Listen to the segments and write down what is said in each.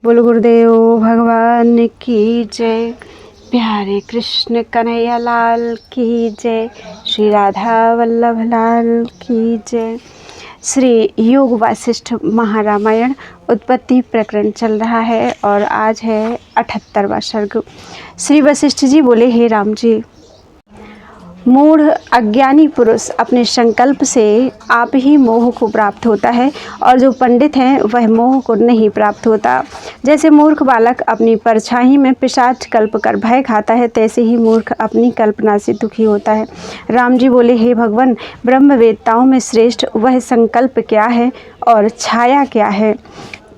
बोल गुरुदेव भगवान की जय। प्यारे कृष्ण कन्हैया लाल की जय। श्री राधा वल्लभ लाल की जय। श्री योग वासिष्ठ महारामायण उत्पत्ति प्रकरण चल रहा है और आज है 78वां सर्ग। श्री वशिष्ठ जी बोले, हे राम जी, मूढ़ अज्ञानी पुरुष अपने संकल्प से आप ही मोह को प्राप्त होता है और जो पंडित हैं वह मोह को नहीं प्राप्त होता। जैसे मूर्ख बालक अपनी परछाई में पिशाच कल्प कर भय खाता है, तैसे ही मूर्ख अपनी कल्पना से दुखी होता है। राम जी बोले, हे भगवान, ब्रह्मवेत्ताओं में श्रेष्ठ वह संकल्प क्या है और छाया क्या है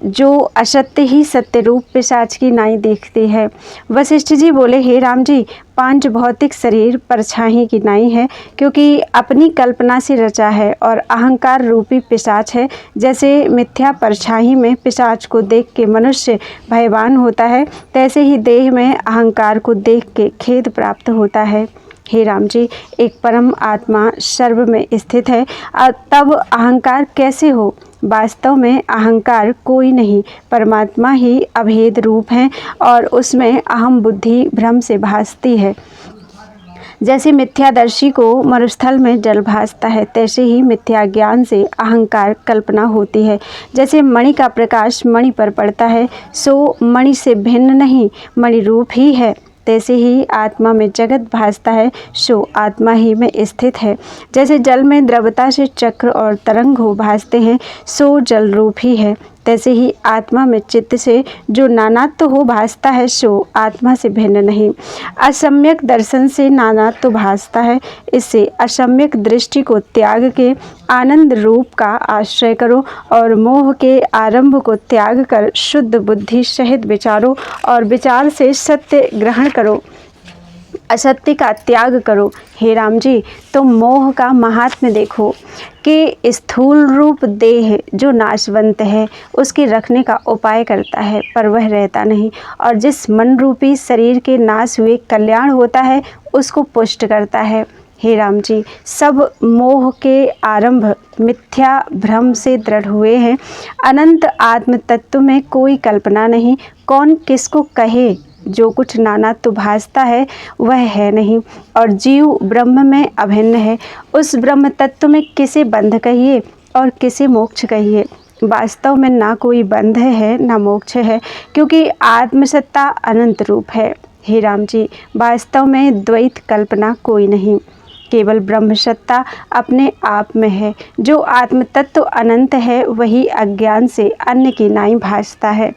जो असत्य ही सत्य रूप पिशाच की नाई देखती है। वशिष्ठ जी बोले, हे राम जी, पांच भौतिक शरीर परछाई की नाई है, क्योंकि अपनी कल्पना से रचा है और अहंकार रूपी पिशाच है। जैसे मिथ्या परछाई में पिशाच को देख के मनुष्य भयवान होता है, तैसे ही देह में अहंकार को देख के खेद प्राप्त होता है। हे राम जी, एक परम आत्मा सर्व में स्थित है, तब अहंकार कैसे हो? वास्तव में अहंकार कोई नहीं, परमात्मा ही अभेद रूप है और उसमें अहम बुद्धि भ्रम से भासती है। जैसे मिथ्यादर्शी को मरुस्थल में जल भासता है, तैसे ही मिथ्या ज्ञान से अहंकार कल्पना होती है। जैसे मणि का प्रकाश मणि पर पड़ता है, सो मणि से भिन्न नहीं, मणि रूप ही है, तैसे ही आत्मा में जगत भासता है, सो आत्मा ही में स्थित है। जैसे जल में द्रवता से चक्र और तरंग हो भासते हैं, सो जल रूप ही है, तैसे ही आत्मा में चित्त से जो नानात्व हो भासता है, सो आत्मा से भिन्न नहीं। असम्यक दर्शन से नानात्व भासता है, इससे असम्यक दृष्टि को त्याग के आनंद रूप का आश्रय करो और मोह के आरंभ को त्याग कर शुद्ध बुद्धि सहित विचारो और विचार से सत्य ग्रहण करो, असत्य का त्याग करो। हे राम जी, तुम मोह का महात्म्य देखो कि स्थूल रूप देह जो नाशवंत है, उसके रखने का उपाय करता है, पर वह रहता नहीं, और जिस मन रूपी शरीर के नाश हुए कल्याण होता है, उसको पुष्ट करता है। हे राम जी, सब मोह के आरंभ मिथ्या भ्रम से दृढ़ हुए हैं। अनंत आत्म तत्व में कोई कल्पना नहीं। कौन किसको कहे? जो कुछ नानात्व भासता है वह है नहीं, और जीव ब्रह्म में अभिन्न है। उस ब्रह्म तत्व में किसे बंध कहिए और किसे मोक्ष कहिए? वास्तव में ना कोई बंध है ना मोक्ष है, क्योंकि आत्मसत्ता अनंत रूप है। हे राम जी, वास्तव में द्वैत कल्पना कोई नहीं, केवल ब्रह्म सत्ता अपने आप में है। जो आत्म तत्व अनंत है, वही अज्ञान से अन्य की नाई भासता है।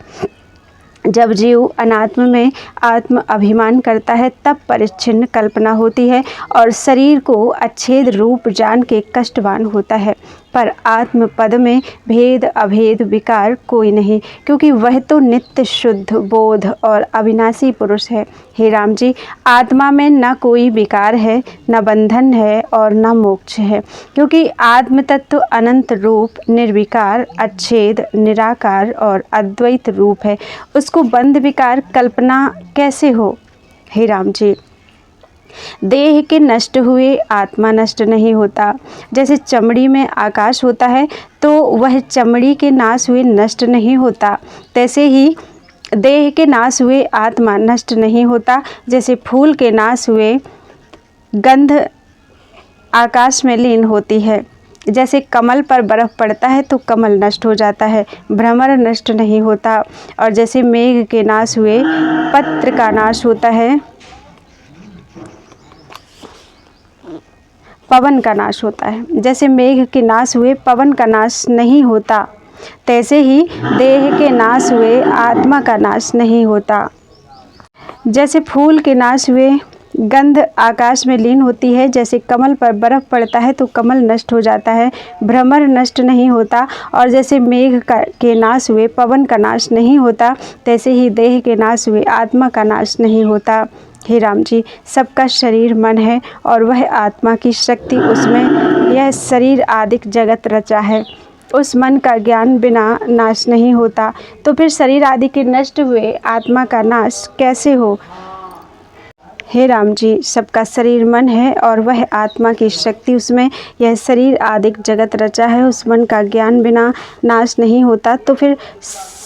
जब जीव अनात्म में आत्म अभिमान करता है, तब परिच्छिन्न कल्पना होती है और शरीर को अच्छेद रूप जान के कष्टवान होता है। पर आत्म पद में भेद अभेद विकार कोई नहीं, क्योंकि वह तो नित्य शुद्ध बोध और अविनाशी पुरुष है। हे राम जी, आत्मा में न कोई विकार है, न बंधन है और न मोक्ष है, क्योंकि आत्म तत्व अनंत रूप, निर्विकार, अच्छेद, निराकार और अद्वैत रूप है। उसको बंध विकार कल्पना कैसे हो? हे राम जी, देह के नष्ट हुए आत्मा नष्ट नहीं होता। जैसे चमड़ी में आकाश होता है, तो वह चमड़ी के नाश हुए नष्ट नहीं होता, तैसे ही देह के नाश हुए आत्मा नष्ट नहीं होता। जैसे फूल के नाश हुए गंध आकाश में लीन होती है, जैसे कमल पर बर्फ पड़ता है तो कमल नष्ट हो जाता है, भ्रमर नष्ट नहीं होता। और जैसे मेघ के नाश हुए पत्र का नाश होता है, पवन का नाश होता है। जैसे मेघ के नाश हुए पवन का नाश नहीं होता, तैसे ही देह के नाश हुए आत्मा का नाश नहीं होता। जैसे फूल के नाश हुए गंध आकाश में लीन होती है, जैसे कमल पर बर्फ पड़ता है तो कमल नष्ट हो जाता है, भ्रमर नष्ट नहीं होता। और जैसे मेघ के नाश हुए पवन का नाश नहीं होता, तैसे ही देह के नाश हुए आत्मा का नाश नहीं होता। हे राम जी, सबका शरीर मन है और वह आत्मा की शक्ति उसमें यह शरीर आदिक जगत रचा है। उस मन का ज्ञान बिना नाश नहीं होता, तो फिर शरीर आदि के नष्ट हुए आत्मा का नाश कैसे हो? हे राम जी, सबका शरीर मन है और वह आत्मा की शक्ति उसमें यह शरीर आदिक जगत रचा है। उस मन का ज्ञान बिना नाश नहीं होता, तो फिर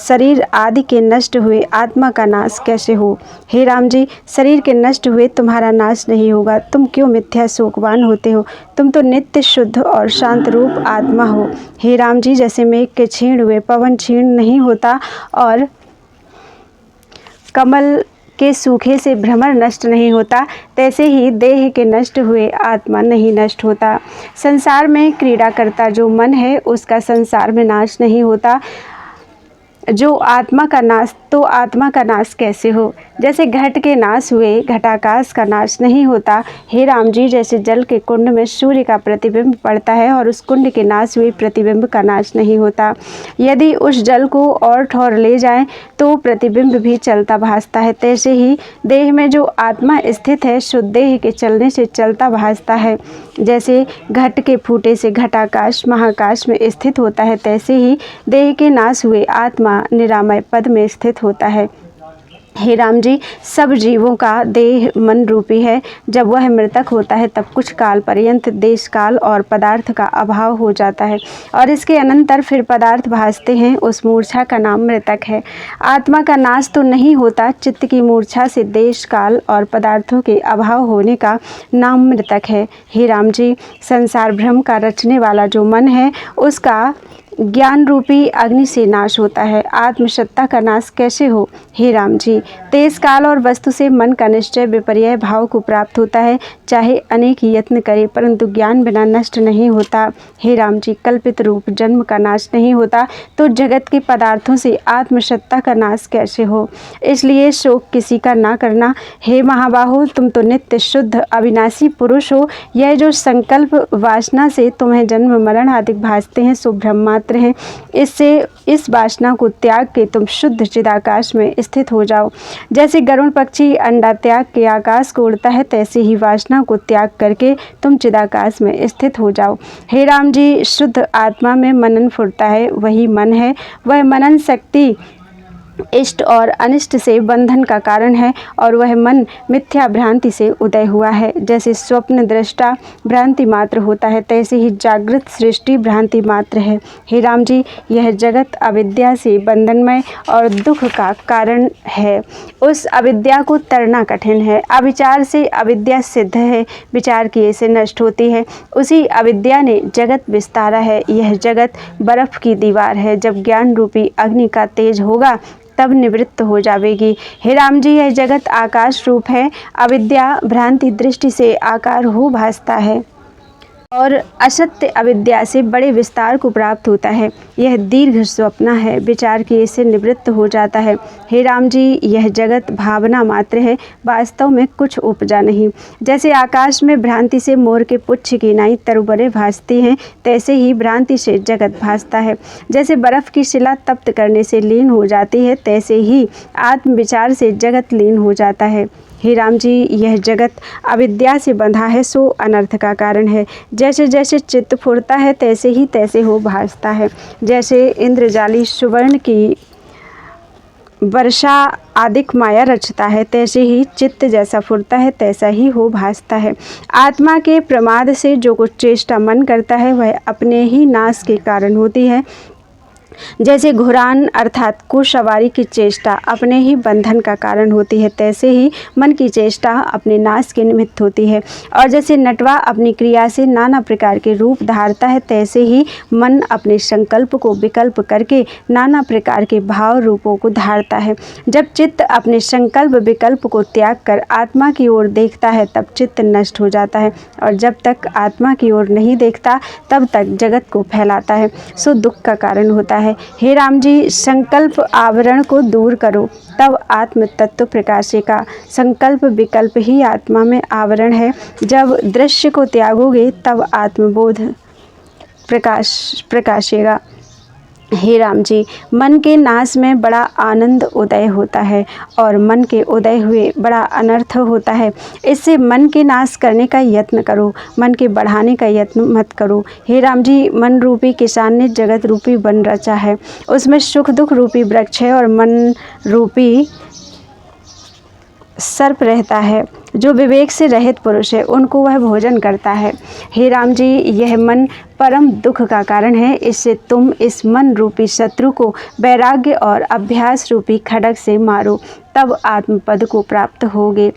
शरीर आदि के नष्ट हुए आत्मा का नाश कैसे हो। हे राम जी, शरीर के नष्ट हुए तुम्हारा नाश नहीं होगा। तुम क्यों मिथ्या शोकवान होते हो। तुम तो नित्य शुद्ध और शांत रूप आत्मा हो। हे राम जी, जैसे मेघ के क्षीण हुए पवन क्षीण नहीं होता और कमल के सूखे से भ्रमर नष्ट नहीं होता, तैसे ही देह के नष्ट हुए आत्मा नहीं नष्ट होता। संसार में क्रीड़ा करता जो मन है उसका संसार में नाश नहीं होता। जो आत्मा का नाश, तो आत्मा का नाश कैसे हो। जैसे घट के नाश हुए घटाकाश का नाश नहीं होता। हे राम जी, जैसे जल के कुंड में सूर्य का प्रतिबिंब पड़ता है और उस कुंड के नाश हुए प्रतिबिंब का नाश नहीं होता। यदि उस जल को और ठौर ले जाएं तो प्रतिबिंब भी चलता भासता है, तैसे ही देह में जो आत्मा स्थित है शुद्ध देह के चलने से चलता भासता है। जैसे घट के फूटे से घटाकाश महाकाश में स्थित होता है, तैसे ही देह के नाश हुए आत्मा निरामय पद में स्थित होता है। हे राम जी, सब जीवों का देह मन रूपी है। जब वह मृतक होता है तब कुछ काल पर्यंत देश काल और पदार्थ का अभाव हो जाता है और इसके अनंतर फिर पदार्थ भासते हैं। उस मूर्छा का नाम मृतक है। आत्मा का नाश तो नहीं होता। चित्त की मूर्छा से देश काल और पदार्थों के अभाव होने का नाम मृतक है। हे राम जी, संसार भ्रम का रचने वाला जो मन है उसका ज्ञान रूपी अग्नि से नाश होता है। आत्मसत्ता का नाश कैसे हो। हे राम जी, देश काल और वस्तु से मन का निश्चय विपर्य भाव को प्राप्त होता है। चाहे अनेक यत्न करे परंतु ज्ञान बिना नष्ट नहीं होता। हे राम जी, कल्पित रूप जन्म का नाश नहीं होता तो जगत के पदार्थों से आत्मसत्ता का नाश कैसे हो। इसलिए शोक किसी का ना करना। हे महाबाहो, तुम तो नित्य शुद्ध अविनाशी पुरुष हो। यह जो संकल्प वासना से तुम्हें जन्म मरण आदि भासते हैं सो भ्रम मात्र हैं। इससे इस वासना को त्याग के तुम शुद्ध चिदाकाश में स्थित हो जाओ। जैसे गरुड़ पक्षी अंडा त्याग के आकाश को उड़ता है, तैसे ही वासना को त्याग करके तुम चिदाकाश में स्थित हो जाओ। हे राम जी, शुद्ध आत्मा में मनन फुरता है, वही मन है। वह मनन शक्ति इष्ट और अनिष्ट से बंधन का कारण है और वह मन मिथ्या भ्रांति से उदय हुआ है। जैसे स्वप्न दृष्टा भ्रांति मात्र होता है, तैसे ही जागृत सृष्टि भ्रांति मात्र है। हे राम जी, यह जगत अविद्या से बंधनमय और दुख का कारण है। उस अविद्या को तरना कठिन है। अविचार से अविद्या सिद्ध है, विचार किए से नष्ट होती है। उसी अविद्या ने जगत विस्तारा है। यह जगत बर्फ की दीवार है। जब ज्ञान रूपी अग्नि का तेज होगा तब निवृत्त हो जाएगी। हे राम जी, यह जगत आकाश रूप है। अविद्या भ्रांति दृष्टि से आकार हो भासता है और असत्य अविद्या से बड़े विस्तार को प्राप्त होता है। यह दीर्घ स्वप्न है, विचार किए से निवृत्त हो जाता है। हे राम जी, यह जगत भावना मात्र है, वास्तव में कुछ उपजा नहीं। जैसे आकाश में भ्रांति से मोर के पुच्छ की नाई तरुबरे भासती हैं, तैसे ही भ्रांति से जगत भासता है। जैसे बर्फ की शिला तप्त करने से लीन हो जाती है, तैसे ही आत्मविचार से जगत लीन हो जाता है। हे राम जी, यह जगत अविद्या से बंधा है सो अनर्थ का कारण है। जैसे जैसे चित्त फुरता है तैसे हो भासता है। जैसे इंद्रजाली सुवर्ण की वर्षा आदिक माया रचता है, तैसे ही चित्त जैसा फुरता है तैसा ही हो भासता है। आत्मा के प्रमाद से जो कुछ चेष्टा मन करता है वह अपने ही नाश के कारण होती है। जैसे घुरान अर्थात कुसवारी की चेष्टा अपने ही बंधन का कारण होती है, तैसे ही मन की चेष्टा अपने नाश के निमित्त होती है। और जैसे नटवा अपनी क्रिया से नाना प्रकार के रूप धारता है, तैसे ही मन अपने संकल्प को विकल्प करके नाना प्रकार के भाव रूपों को धारता है। जब चित्त अपने संकल्प विकल्प को त्याग कर आत्मा की ओर देखता है तब चित्त नष्ट हो जाता है और जब तक आत्मा की ओर नहीं देखता तब तक जगत को फैलाता है, सो दुख का कारण होता है। हे राम जी, संकल्प आवरण को दूर करो तब आत्म तत्व प्रकाशेगा। संकल्प विकल्प ही आत्मा में आवरण है। जब दृश्य को त्यागोगे तब आत्मबोध प्रकाशेगा। हे राम जी, मन के नाश में बड़ा आनंद उदय होता है और मन के उदय हुए बड़ा अनर्थ होता है। इससे मन के नाश करने का यत्न करो, मन के बढ़ाने का यत्न मत करो। हे राम जी, मन रूपी किसान ने जगत रूपी वन रचा है, उसमें सुख दुख रूपी वृक्ष है और मन रूपी सर्प रहता है, जो विवेक से रहित पुरुष है उनको वह भोजन करता है। हे राम जी, यह मन परम दुख का कारण है। इससे तुम इस मन रूपी शत्रु को वैराग्य और अभ्यास रूपी खड्ग से मारो, तब आत्मपद को प्राप्त होगे।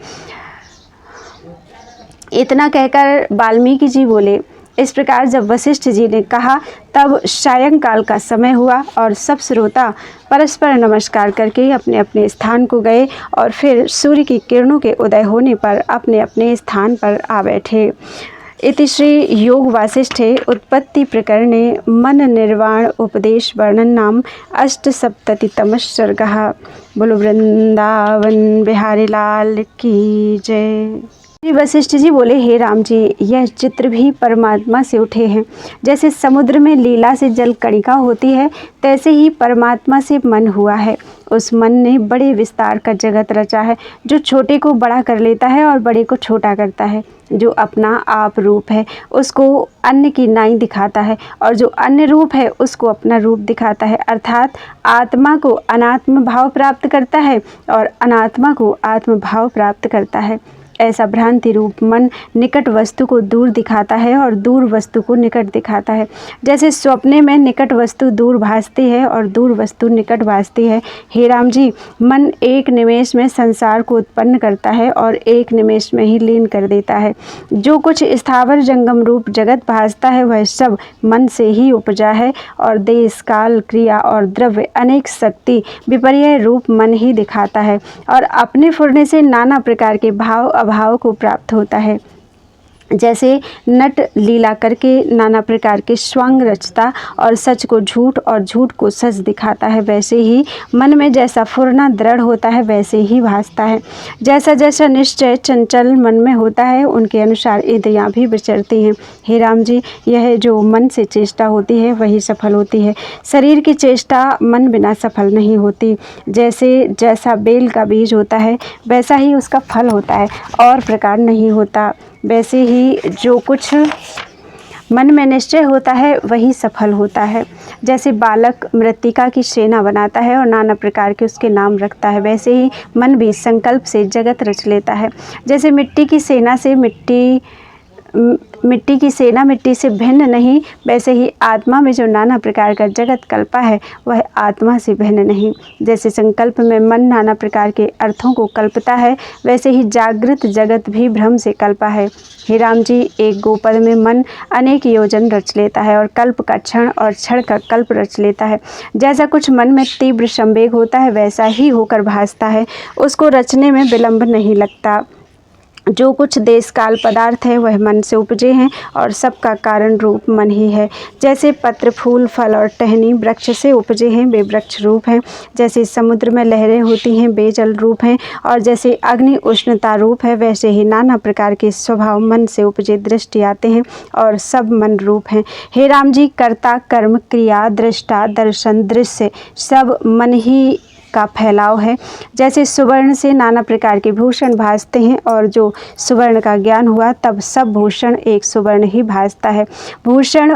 इतना कहकर वाल्मीकि जी बोले। इस प्रकार जब वशिष्ठ जी ने कहा तब सायंकाल का समय हुआ और सब श्रोता परस्पर नमस्कार करके अपने अपने स्थान को गए और फिर सूर्य की किरणों के उदय होने पर अपने अपने स्थान पर आ बैठे। इति श्री योग वासिष्ठे उत्पत्ति प्रकरणे मन निर्वाण उपदेश वर्णन नाम अष्टसप्ततितमः सर्गः। बोलो वृंदावन बिहारी लाल की जय। श्री वशिष्ठ जी बोले, हे राम जी, यह चित्र भी परमात्मा से उठे हैं। जैसे समुद्र में लीला से जल कणिका होती है, तैसे ही परमात्मा से मन हुआ है। उस मन ने बड़े विस्तार का जगत रचा है, जो छोटे को बड़ा कर लेता है और बड़े को छोटा करता है। जो अपना आप रूप है उसको अन्य की नाई दिखाता है, और जो अन्य रूप है उसको अपना रूप दिखाता है। अर्थात आत्मा को अनात्म भाव प्राप्त करता है और अनात्मा को आत्म भाव प्राप्त करता है। ऐसा भ्रांति रूप मन निकट वस्तु को दूर दिखाता है और दूर वस्तु को निकट दिखाता है। जैसे स्वप्ने में निकट वस्तु दूर भासती है और दूर वस्तु निकट भासती है। हे राम जी, मन एक निमेष में संसार को उत्पन्न करता है और एक निमेष में ही लीन कर देता है। जो कुछ स्थावर जंगम रूप जगत भासता है वह सब मन से ही उपजा है, और देश काल क्रिया और द्रव्य अनेक शक्ति विपर्य रूप मन ही दिखाता है, और अपने फुरने से नाना प्रकार के भाव अभाव को प्राप्त होता है। जैसे नट लीला करके नाना प्रकार के स्वांग रचता और सच को झूठ और झूठ को सच दिखाता है, वैसे ही मन में जैसा फुरना दृढ़ होता है वैसे ही भासता है। जैसा जैसा निश्चय चंचल मन में होता है उनके अनुसार इंद्रियां भी विचरती हैं। हे राम जी, यह जो मन से चेष्टा होती है वही सफल होती है। शरीर की चेष्टा मन बिना सफल नहीं होती। जैसे जैसा बेल का बीज होता है वैसा ही उसका फल होता है, और प्रकार नहीं होता। वैसे ही जो कुछ मन में निश्चय होता है वही सफल होता है। जैसे बालक मृत्तिका की सेना बनाता है और नाना प्रकार के उसके नाम रखता है, वैसे ही मन भी संकल्प से जगत रच लेता है। जैसे मिट्टी की सेना से मिट्टी की सेना मिट्टी से भिन्न नहीं, वैसे ही आत्मा में जो नाना प्रकार का जगत कल्पा है वह आत्मा से भिन्न नहीं। जैसे संकल्प में मन नाना प्रकार के अर्थों को कल्पता है, वैसे ही जागृत जगत भी भ्रम से कल्पा है। हे राम जी, एक गोपद में मन अनेक योजन रच लेता है और कल्प का क्षण और क्षण का कल्प रच लेता है। जैसा कुछ मन में तीव्र संवेग होता है वैसा ही होकर भासता है, उसको रचने में विलंब नहीं लगता। जो कुछ देश काल पदार्थ है वह मन से उपजे हैं और सबका कारण रूप मन ही है। जैसे पत्र फूल फल और टहनी वृक्ष से उपजे हैं वे वृक्ष रूप हैं। जैसे समुद्र में लहरें होती हैं वे जल रूप हैं, और जैसे अग्नि उष्णता रूप है वैसे ही नाना प्रकार के स्वभाव मन से उपजे दृष्टि आते हैं और सब मन रूप हैं। हे राम जी, कर्ता कर्म क्रिया दृष्टा दर्शन दृश्य सब मन ही का फैलाव है। जैसे सुवर्ण से नाना प्रकार के भूषण भासते हैं, और जो सुवर्ण का ज्ञान हुआ तब सब भूषण एक सुवर्ण ही भासता है। भूषण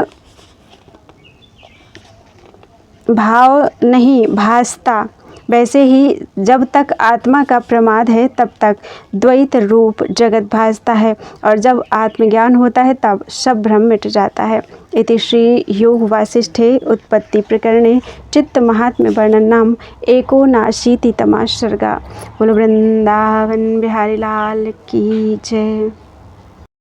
भाव नहीं भासता, वैसे ही जब तक आत्मा का प्रमाद है तब तक द्वैत रूप जगत भासता है, और जब आत्मज्ञान होता है तब सब भ्रम मिट जाता है। इति श्री योग वासिष्ठे उत्पत्ति प्रकरणे चित्त महात्म्य वर्णन नाम 89तमा सर्गा। बोलो वृंदावन बिहारी लाल की जय।